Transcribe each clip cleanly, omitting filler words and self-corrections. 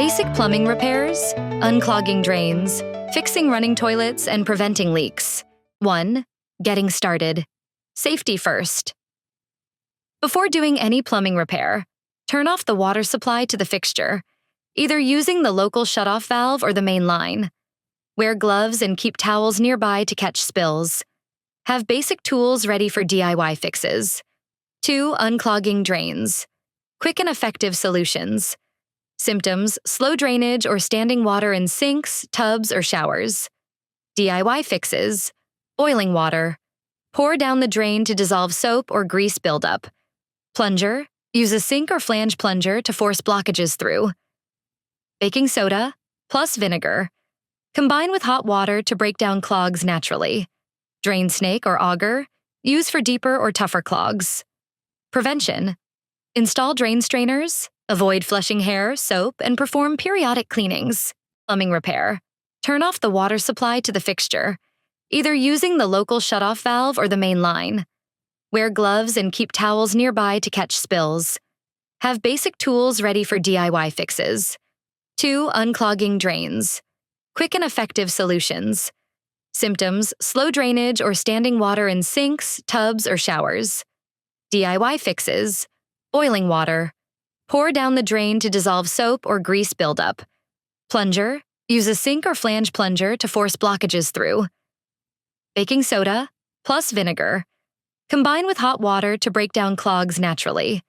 Basic plumbing repairs, unclogging drains, fixing running toilets, and preventing leaks. 1. Getting started. Safety first. Before doing any plumbing repair, turn off the water supply to the fixture, either using the local shutoff valve or the main line. Wear gloves and keep towels nearby to catch spills. Have basic tools ready for DIY fixes. 2. Unclogging drains. Quick and effective solutions. Symptoms: slow drainage or standing water in sinks, tubs, or showers. DIY fixes: boiling water. Pour down the drain to dissolve soap or grease buildup. Plunger: use a sink or flange plunger to force blockages through. Baking soda plus vinegar. Combine with hot water to break down clogs naturally. Drain snake or auger. Use for deeper or tougher clogs. Prevention: install drain strainers. Avoid flushing hair, soap, and perform periodic cleanings. Plumbing repair: turn off the water supply to the fixture, either using the local shutoff valve or the main line. Wear gloves and keep towels nearby to catch spills. Have basic tools ready for DIY fixes. 2. Unclogging drains. Quick and effective solutions. Symptoms: slow drainage or standing water in sinks, tubs, or showers. DIY fixes: boiling water. Pour down the drain to dissolve soap or grease buildup. Plunger: use a sink or flange plunger to force blockages through. Baking soda plus vinegar. Combine with hot water to break down clogs naturally.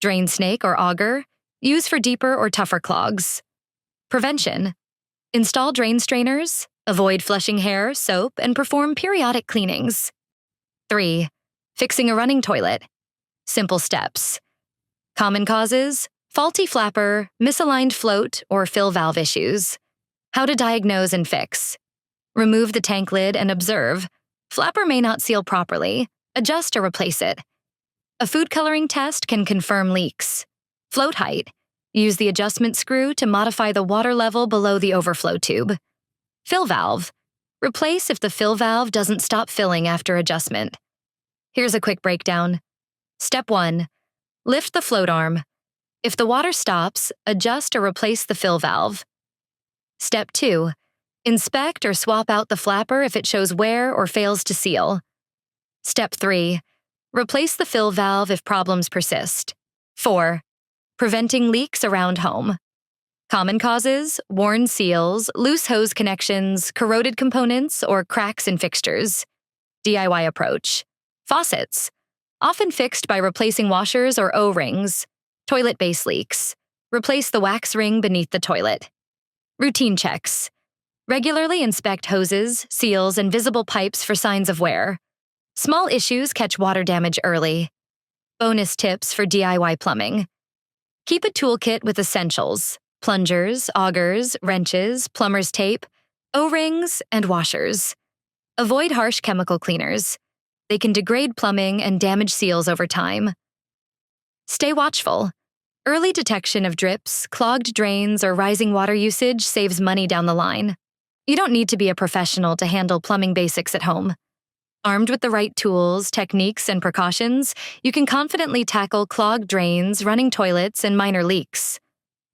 Drain snake or auger. Use for deeper or tougher clogs. Prevention: install drain strainers. Avoid flushing hair, soap, and perform periodic cleanings. 3. Fixing a running toilet. Simple steps. Common causes: faulty flapper, misaligned float, or fill valve issues. How to diagnose and fix. Remove the tank lid and observe. Flapper may not seal properly. Adjust or replace it. A food coloring test can confirm leaks. Float height: use the adjustment screw to modify the water level below the overflow tube. Fill valve: replace if the fill valve doesn't stop filling after adjustment. Here's a quick breakdown. Step 1. Lift the float arm. If the water stops, adjust or replace the fill valve. Step 2. Inspect or swap out the flapper if it shows wear or fails to seal. Step 3. Replace the fill valve if problems persist. 4. Preventing leaks around home. Common causes: worn seals, loose hose connections, corroded components, or cracks in fixtures. DIY approach. Faucets: often fixed by replacing washers or O-rings. Toilet base leaks: replace the wax ring beneath the toilet. Routine checks: regularly inspect hoses, seals, and visible pipes for signs of wear. Small issues catch water damage early. Bonus tips for DIY plumbing: keep a toolkit with essentials: plungers, augers, wrenches, plumber's tape, O-rings, and washers. Avoid harsh chemical cleaners. They can degrade plumbing and damage seals over time. Stay watchful. Early detection of drips, clogged drains, or rising water usage saves money down the line. You don't need to be a professional to handle plumbing basics at home. Armed with the right tools, techniques, and precautions, you can confidently tackle clogged drains, running toilets, and minor leaks.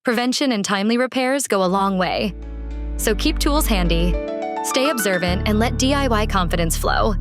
Prevention and timely repairs go a long way. So keep tools handy, stay observant, and let DIY confidence flow.